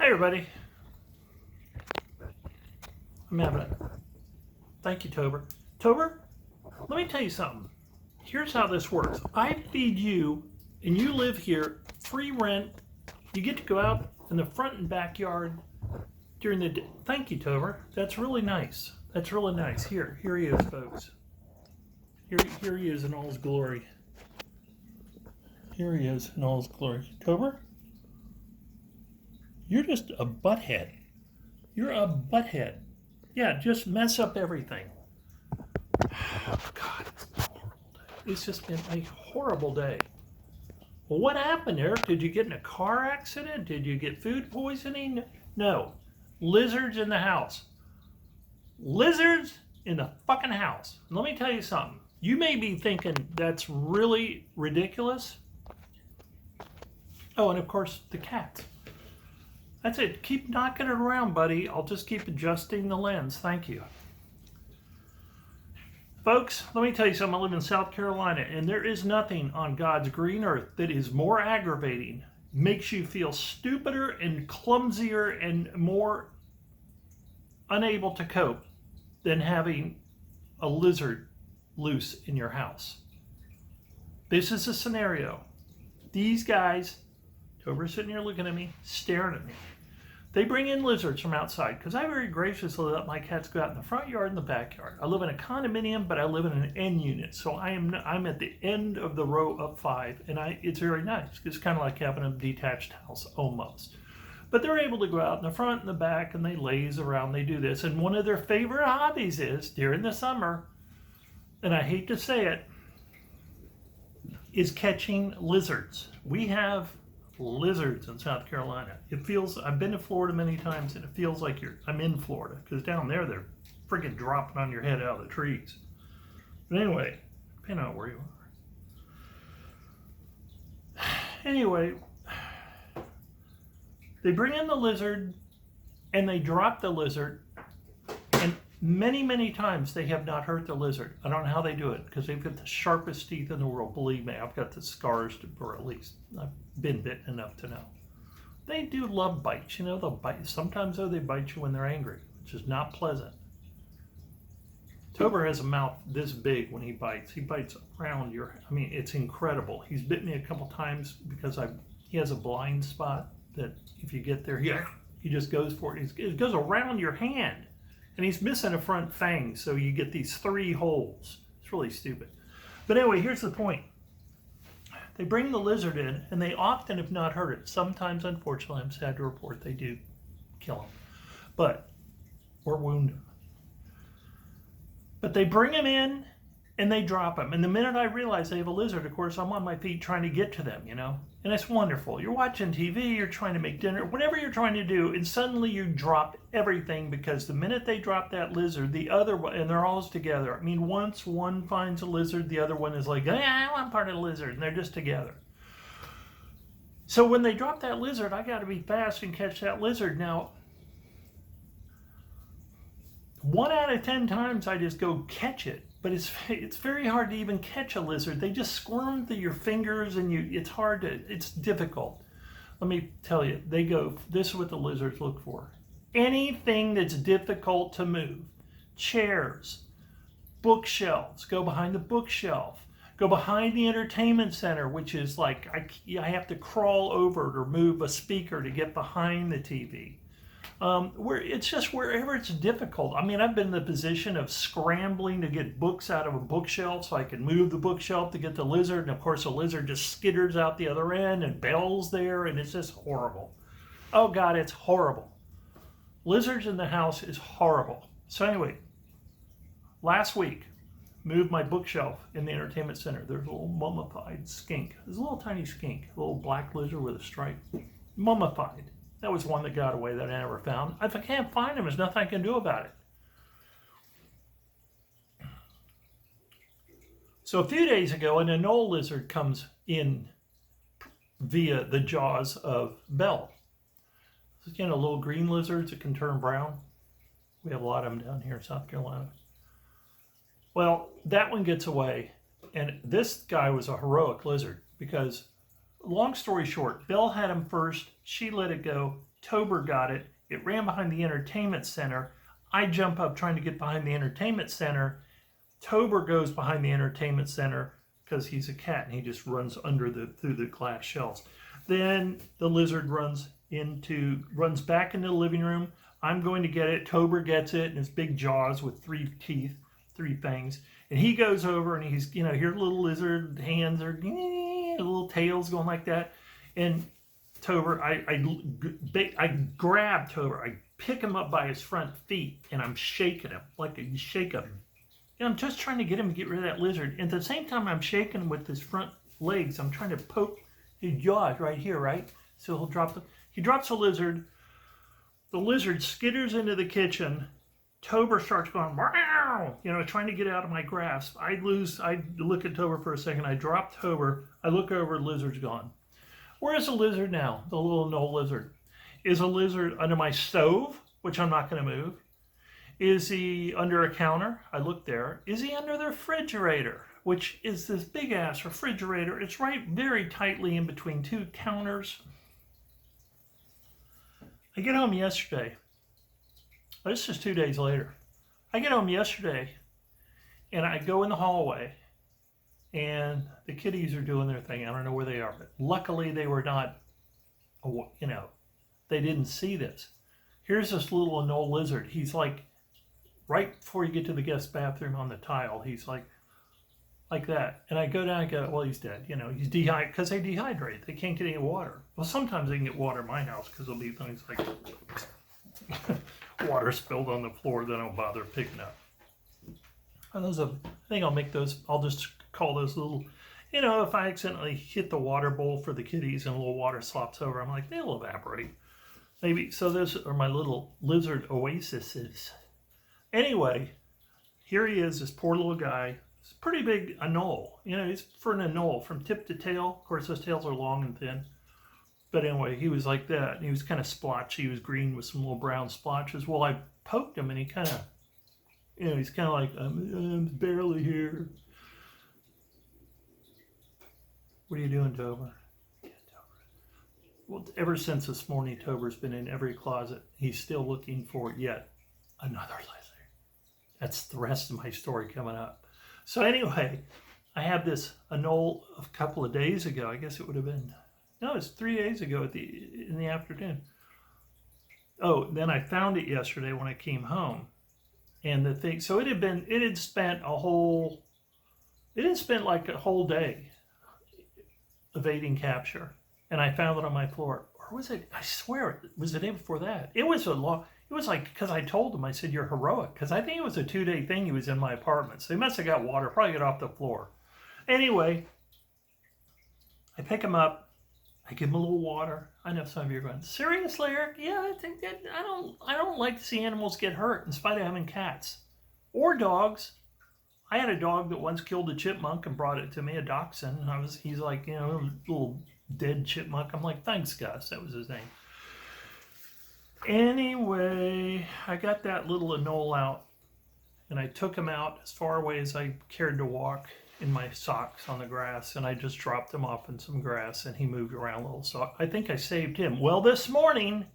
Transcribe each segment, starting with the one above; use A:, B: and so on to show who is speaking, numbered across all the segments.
A: Hi everybody. I'm having it. Thank you, Tober. Tober, let me tell you something. Here's how this works. I feed you, and you live here, free rent. You get to go out in the front and backyard during the day. Thank you, Tober. That's really nice. That's really nice. Here he is, folks. Here he is in all his glory. Here he is in all his glory. Tober, you're just a butthead. You're a butthead. Yeah, just mess up everything. Oh, God, it's a horrible day. It's just been a horrible day. Well, what happened, Eric? Did you get in a car accident? Did you get food poisoning? No. Lizards in the house. Lizards in the fucking house. And let me tell you something. You may be thinking that's really ridiculous. Oh, and of course, the cats. That's it. Keep knocking it around, buddy. I'll just keep adjusting the lens. Thank you. Folks, let me tell you something. I live in South Carolina, and there is nothing on God's green earth that is more aggravating, makes you feel stupider and clumsier and more unable to cope than having a lizard loose in your house. This is a scenario. These guys, Tober's sitting here looking at me, staring at me. They bring in lizards from outside because I very graciously let my cats go out in the front yard and the backyard. I live in a condominium, but I live in an end unit, so I'm at the end of the row of 5, and it's very nice. It's kind of like having a detached house almost. But they're able to go out in the front and the back, and they laze around. They do this, and one of their favorite hobbies is during the summer, and I hate to say it, is catching lizards. We have lizards in South Carolina. I've been to Florida many times, and it feels like I'm in Florida, because down there they're freaking dropping on your head out of the trees. But anyway, depending on where you are. Anyway, they bring in the lizard, and they drop the lizard, and many times they have not hurt the lizard. I don't know how they do it, because they've got the sharpest teeth in the world. Believe me, I've got the scars, or at least I've been bitten enough to know. They do love bites. You know, they'll bite. Sometimes, though, they bite you when they're angry, which is not pleasant. Tober has a mouth this big when he bites. He bites around it's incredible. He's bit me a couple times because he has a blind spot that if you get there, he just goes for it. It goes around your hand. And he's missing a front fang, so you get these 3 holes. It's really stupid. But anyway, here's the point. They bring the lizard in, and they often have not hurt it. Sometimes, unfortunately, I'm sad to report, they do kill him. Or wound him. But they bring him in, and they drop him. And the minute I realize they have a lizard, of course, I'm on my feet trying to get to them, you know. And it's wonderful. You're watching TV, you're trying to make dinner, whatever you're trying to do, and suddenly you drop everything, because the minute they drop that lizard, the other one, and they're always together. I mean, once one finds a lizard, the other one is like, I want part of the lizard, and they're just together. So when they drop that lizard, I got to be fast and catch that lizard. Now, 1 out of 10 times I just go catch it. But it's very hard to even catch a lizard. They just squirm through your fingers, and it's difficult. Let me tell you, this is what the lizards look for. Anything that's difficult to move. Chairs, bookshelves, go behind the bookshelf. Go behind the entertainment center, which is like, I have to crawl over it or move a speaker to get behind the TV. It's just wherever it's difficult. I mean, I've been in the position of scrambling to get books out of a bookshelf so I can move the bookshelf to get the lizard. And of course, the lizard just skitters out the other end and bells there, and it's just horrible. Oh God, it's horrible. Lizards in the house is horrible. So anyway, last week, moved my bookshelf in the entertainment center. There's a little mummified skink. There's a little tiny skink, a little black lizard with a stripe. Mummified. That was one that got away that I never found. If I can't find him, there's nothing I can do about it. So a few days ago, an anole lizard comes in via the jaws of Belle. Again, little green lizards that can turn brown. We have a lot of them down here in South Carolina. Well, that one gets away, and this guy was a heroic lizard because long story short, Belle had him first. She let it go. Tober got it. It ran behind the entertainment center. I jump up trying to get behind the entertainment center. Tober goes behind the entertainment center because he's a cat and he just runs through the glass shelves. Then the lizard runs back into the living room. I'm going to get it. Tober gets it in his big jaws with 3 teeth, 3 fangs. And he goes over and he's, here little lizard hands are, little tails going like that. And Tober, I grab Tober. I pick him up by his front feet and I'm shaking him like you shake him. I'm just trying to get him to get rid of that lizard. And at the same time, I'm shaking him with his front legs. I'm trying to poke his jaws right here, right? So he drops the lizard. The lizard skitters into the kitchen. Tober starts going, wow, trying to get out of my grasp. I look at Tober for a second. I drop Tober. I look over, lizard's gone. Where is the lizard now? The little knoll lizard. Is a lizard under my stove, which I'm not going to move? Is he under a counter? I look there. Is he under the refrigerator, which is this big ass refrigerator? It's right very tightly in between 2 counters. I get home yesterday. This is 2 days later. I get home yesterday and I go in the hallway and the kitties are doing their thing. I don't know where they are, but luckily they were not, they didn't see this. Here's this little knoll lizard. He's like, right before you get to the guest bathroom on the tile, he's like that. And I go down and go, well, he's dead. He's dehydrated because they dehydrate. They can't get any water. Well, sometimes they can get water in my house because there'll be things like water spilled on the floor that I don't bother picking up. And I think I'll make those, I'll just call those little, if I accidentally hit the water bowl for the kitties and a little water slops over, I'm like, they'll evaporate. Maybe, so those are my little lizard oases. Anyway, here he is, this poor little guy. It's pretty big knoll. He's for a knoll from tip to tail. Of course, those tails are long and thin. But anyway, he was like that. He was kind of splotchy. He was green with some little brown splotches. Well, I poked him and he kind of, he's kind of like, I'm barely here. What are you doing, Tober? Well, ever since this morning, Tober's been in every closet. He's still looking for yet another lizard. That's the rest of my story coming up. So anyway, I had a knoll a couple of days ago. I guess it would have been, no, it's 3 days ago in the afternoon. Oh, then I found it yesterday when I came home. And the thing, so it had spent like a whole day evading capture. And I found it on my floor. Or was it, I swear, it was the day before that. It was like, because I told him, I said, you're heroic. Because I think it was a 2-day thing. He was in my apartment. So he must have got water, probably got off the floor. Anyway, I pick him up. I give him a little water. I know some of you are going, seriously, Eric? Yeah, I think that, I don't like to see animals get hurt in spite of having cats. Or dogs. I had a dog that once killed a chipmunk and brought it to me, a dachshund. And he's like, a little dead chipmunk. I'm like, thanks, Gus. That was his name. Anyway, I got that little knoll out and I took him out as far away as I cared to walk in my socks on the grass, and I just dropped him off in some grass and he moved around a little. So I think I saved him. Well, this morning,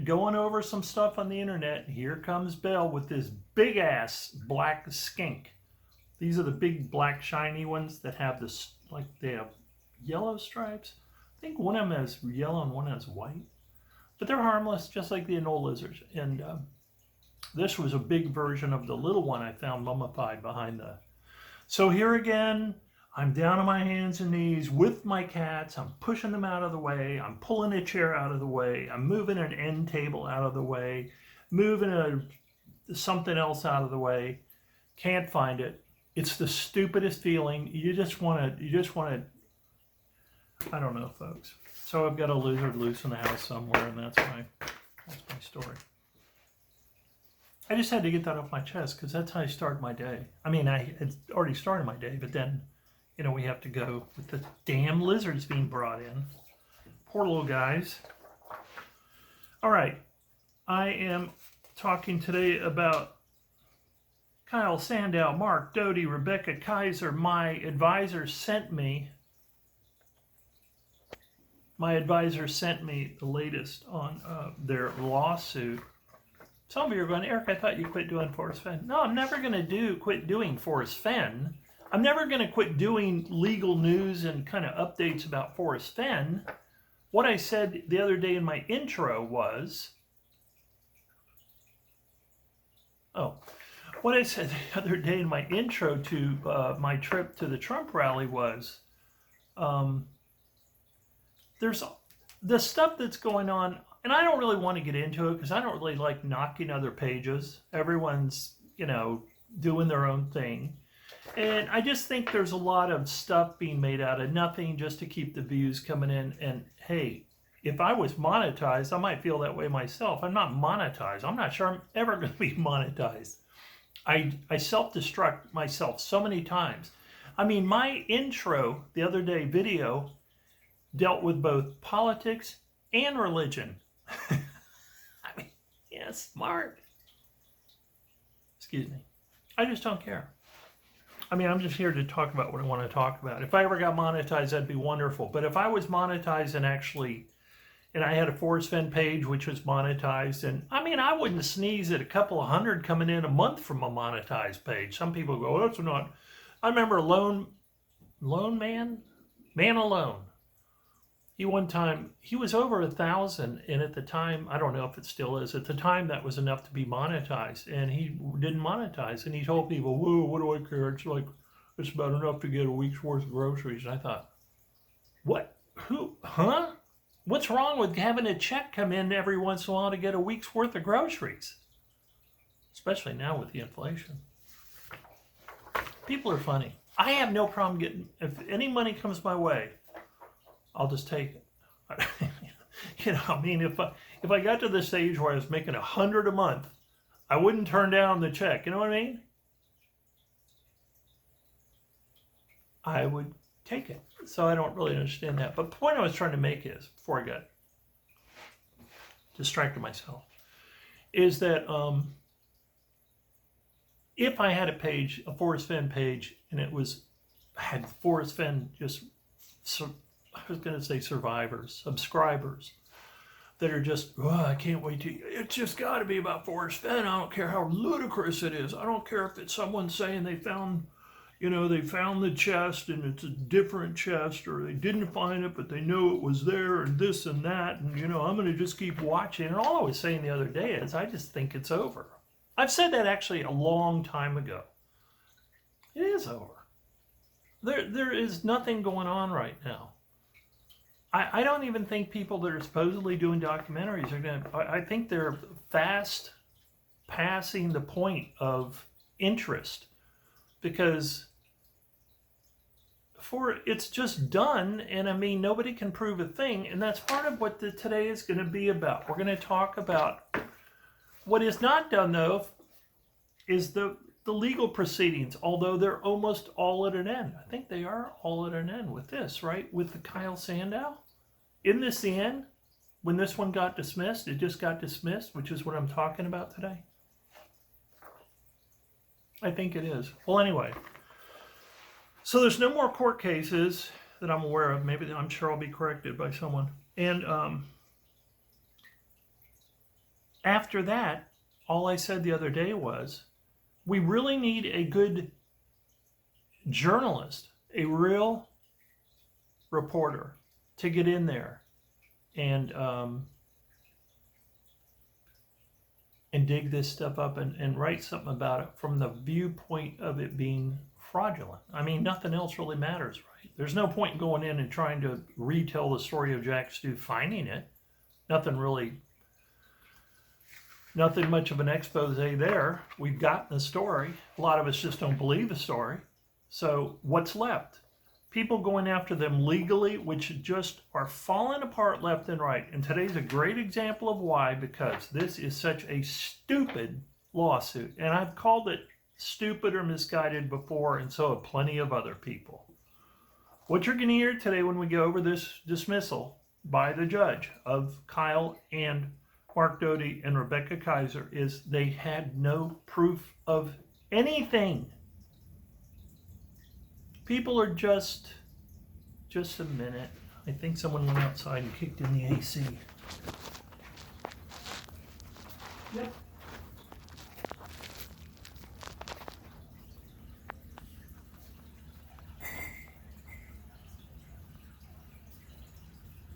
A: going over some stuff on the internet, here comes Belle with this big ass black skink. These are the big black shiny ones that have this, like they have yellow stripes. I think one of them has yellow and one has white. But they're harmless, just like the knoll lizards. And this was a big version of the little one I found mummified behind the... So here again, I'm down on my hands and knees with my cats. I'm pushing them out of the way. I'm pulling a chair out of the way. I'm moving an end table out of the way. Moving something else out of the way. Can't find it. It's the stupidest feeling. You just want to, I don't know, folks. So I've got a lizard loose in the house somewhere, and that's my story. I just had to get that off my chest because that's how I start my day. I mean, I had already started my day, but then, we have to go with the damn lizards being brought in. Poor little guys. All right. I am talking today about Kyle, Sandau, Mark, Dody, Rebecca, Kaiser. My advisor sent me my advisor sent me the latest on their lawsuit. Some of you are going, Eric, I thought you quit doing Forrest Fenn. No, I'm never going to quit doing Forrest Fenn. I'm never going to quit doing legal news and kind of updates about Forrest Fenn. What I said the other day in my intro was, what I said the other day in my intro to my trip to the Trump rally was, there's the stuff that's going on, and I don't really want to get into it because I don't really like knocking other pages. Everyone's, doing their own thing. And I just think there's a lot of stuff being made out of nothing just to keep the views coming in. And hey, if I was monetized, I might feel that way myself. I'm not monetized. I'm not sure I'm ever going to be monetized. I self-destruct myself so many times. I mean, my intro the other day video dealt with both politics and religion. I mean, yeah, smart. Excuse me. I just don't care. I mean, I'm just here to talk about what I want to talk about. If I ever got monetized, that'd be wonderful. But if I was monetized and I had a Forrest Fenn page which was monetized, and I mean, I wouldn't sneeze at a couple of hundred coming in a month from a monetized page. Some people go, oh, that's not. I remember Lone Man Alone. He was over 1,000, and at the time, I don't know if it still is, at the time that was enough to be monetized, and he didn't monetize, and he told people, whoa, what do I care? It's about enough to get a week's worth of groceries. And I thought, what? Who? Huh? What's wrong with having a check come in every once in a while to get a week's worth of groceries? Especially now with the inflation. People are funny. I have no problem if any money comes my way, I'll just take it. I mean, if I got to the stage where I was making $100 a month, I wouldn't turn down the check. You know what I mean? I would take it. So I don't really understand that. But the point I was trying to make is, before I got distracted myself, is that if I had a Forrest Fenn page, and had Forrest Fenn subscribers that are just, I can't wait it's just got to be about Forrest Fenn. I don't care how ludicrous it is. I don't care if it's someone saying they found the chest and it's a different chest, or they didn't find it, but they know it was there, and this and that, and I'm going to just keep watching. And all I was saying the other day is I just think it's over. I've said that actually a long time ago. It is over. There is nothing going on right now. I don't even think people that are supposedly doing documentaries are going to, I think they're fast passing the point of interest, because it's just done, and I mean, nobody can prove a thing, and that's part of what today is going to be about. We're going to talk about what is not done, though, is the legal proceedings, although they're almost all at an end. I think they are all at an end with this, right? With the Kyle Sandau. Isn't this the end? When this one got dismissed, it just got dismissed, which is what I'm talking about today. I think it is. Well, anyway. So there's no more court cases that I'm aware of. Maybe I'm sure I'll be corrected by someone. And after that, all I said the other day was, we really need a good journalist, a real reporter, to get in there and dig this stuff up and write something about it from the viewpoint of it being fraudulent. I mean, nothing else really matters, right? There's no point in going in and trying to retell the story of Jack Stu finding it. Nothing much of an expose there. We've gotten the story. A lot of us just don't believe the story. So what's left? People going after them legally, which just are falling apart left and right. And today's a great example of why, because this is such a stupid lawsuit. And I've called it stupid or misguided before, and so have plenty of other people. What you're going to hear today when we go over this dismissal by the judge of Kyle and Mark Dody and Rebecca Kaiser is they had no proof of anything. People are just a minute. I think someone went outside and kicked in the AC. Yep.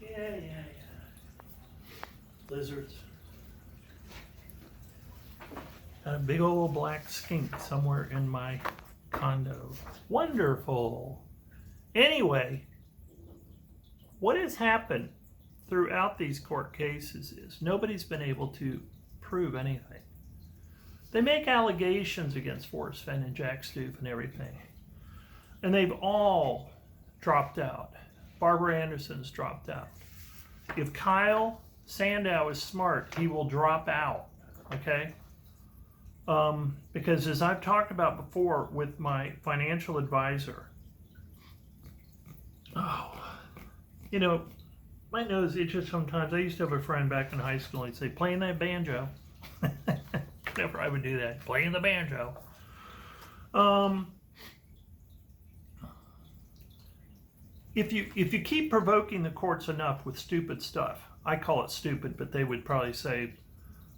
A: Yeah. Lizards. Got a big old black skink somewhere in my condo. Wonderful. Anyway, what has happened throughout these court cases is nobody's been able to prove anything. They make allegations against Forrest Fenn and Jack Stoof and everything, and they've all dropped out. Barbara Anderson's dropped out. If Kyle Sandau is smart, he will drop out, okay? Because as I've talked about before with my financial advisor, you know, my nose itches sometimes. I used to have a friend back in high school, and he'd say, playing that banjo. Whenever I would do that, playing the banjo. If you keep provoking the courts enough with stupid stuff, I call it stupid, but they would probably say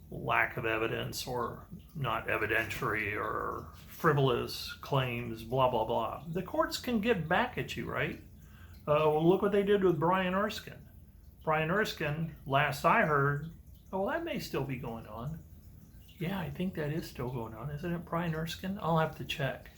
A: lack of evidence or not evidentiary or frivolous claims, blah, blah, blah. The courts can get back at you, right? Well, look what they did with Brian Erskine. Brian Erskine, last I heard, oh, well, that may still be going on. Yeah, I think that is still going on. Isn't it Brian Erskine? I'll have to check.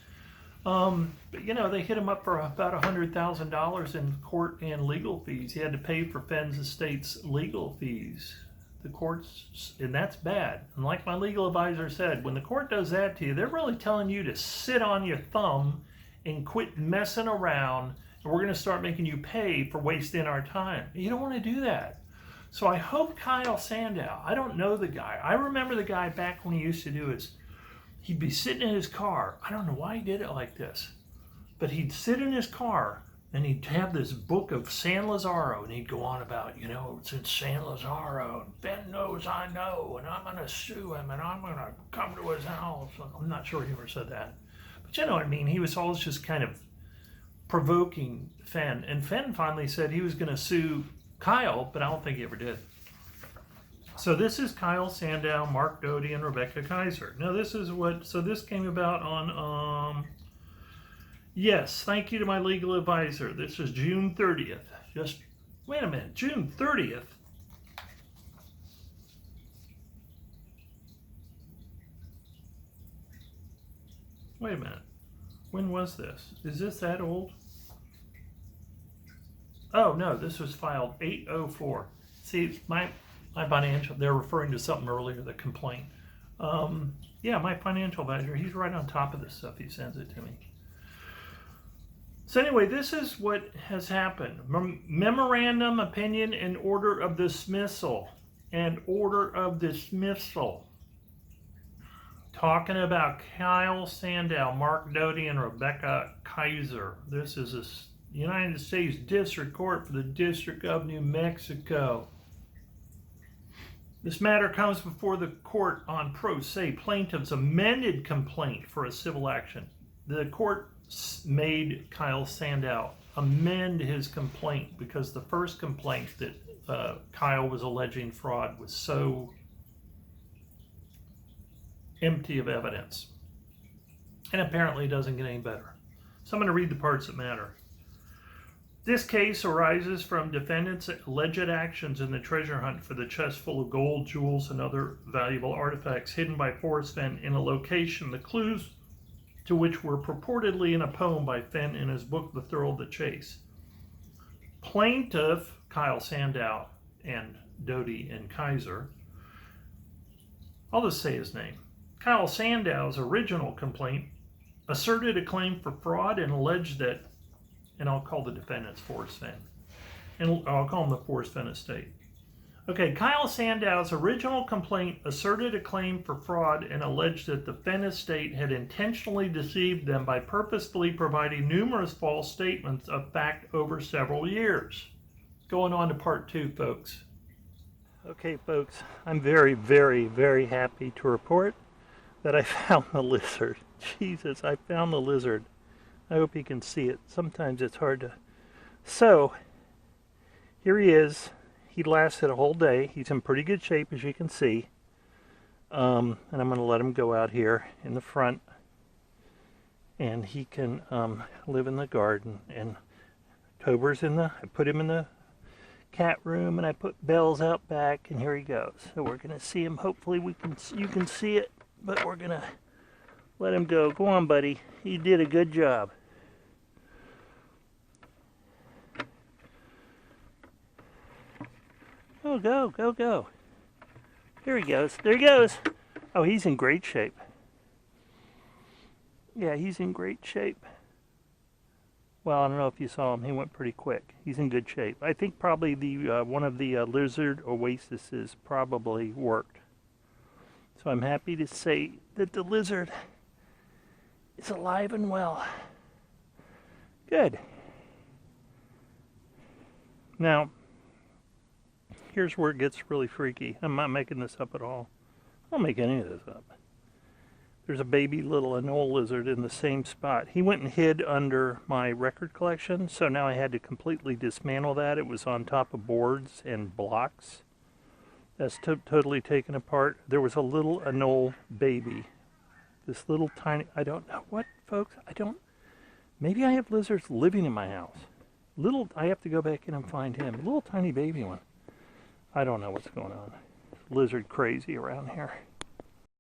A: But, you know, they hit him up for about $100,000 in court and legal fees. He had to pay for Fenn Estate's legal fees. The courts, and that's bad. And like my legal advisor said, when the court does that to you, they're really telling you to sit on your thumb and quit messing around, and we're going to start making you pay for wasting our time. You don't want to do that. So I hope Kyle Sandau, I don't know the guy. I remember the guy back when he used to do his, he'd be sitting in his car. I don't know why he did it like this, but he'd sit in his car and he'd have this book of San Lazaro, and he'd go on about, you know, since San Lazaro, and Ben knows I know, and I'm going to sue him, and I'm going to come to his house. I'm not sure he ever said that. But you know what I mean? He was always just kind of provoking Fenn. And Fenn finally said he was going to sue Kyle, but I don't think he ever did. So this is Kyle Sandau, Mark Dody, and Rebecca Kaiser. Now this is what, so this came about on, yes, thank you to my legal advisor. This is June 30th. Just, wait a minute, June 30th? Wait a minute. When was this? Is this that old? Oh, no, this was filed 8/04. See, my financial, they're referring to something earlier, the complaint. Yeah, my financial advisor, he's right on top of this stuff. He sends it to me. So anyway, this is what has happened. Memorandum, opinion, and order of dismissal. And order of dismissal. Talking about Kyle Sandau, Mark Dody, and Rebecca Kaiser. This is a United States District Court for the District of New Mexico. This matter comes before the court on pro se plaintiff's amended complaint for a civil action. The court made Kyle Sandau amend his complaint because the first complaint that Kyle was alleging fraud was so empty of evidence. And apparently it doesn't get any better. So I'm going to read the parts that matter. This case arises from defendants' alleged actions in the treasure hunt for the chest full of gold, jewels, and other valuable artifacts hidden by Forrest Fenn in a location, the clues to which were purportedly in a poem by Fenn in his book, The Thrill of the Chase. Plaintiff, Kyle Sandau and Dody and Kaiser, I'll just say his name. Kyle Sandau's original complaint asserted a claim for fraud and alleged that, and I'll call the defendants Forrest Fenn, and I'll call them the Forrest Fenn Estate. Okay, Kyle Sandau's original complaint asserted a claim for fraud and alleged that the Fenn Estate had intentionally deceived them by purposefully providing numerous false statements of fact over several years. Going on to part 2, folks. Okay, folks, I'm very, very, very happy to report that I found the lizard. Jesus, I found the lizard. I hope you can see it. Sometimes it's hard to. So, here he is. He lasted a whole day. He's in pretty good shape, as you can see. And I'm going to let him go out here in the front. And he can live in the garden. And Tober's I put him in the cat room, and I put Belle's out back, and here he goes. So we're going to see him. Hopefully you can see it, but we're going to let him go. Go on, buddy. You did a good job. Oh, go, go, go. Here he goes. There he goes. Oh, he's in great shape. Yeah, he's in great shape. Well, I don't know if you saw him. He went pretty quick. He's in good shape. I think probably the one of the lizard oases probably worked. So I'm happy to say that the lizard is alive and well. Good. Now, here's where it gets really freaky. I'm not making this up at all. I don't make any of this up. There's a baby little anole lizard in the same spot. He went and hid under my record collection, so now I had to completely dismantle that. It was on top of boards and blocks. That's totally taken apart. There was a little anole baby. This little tiny, I don't know what, folks, maybe I have lizards living in my house. I have to go back in and find him. A little tiny baby one. I don't know what's going on. Lizard crazy around here.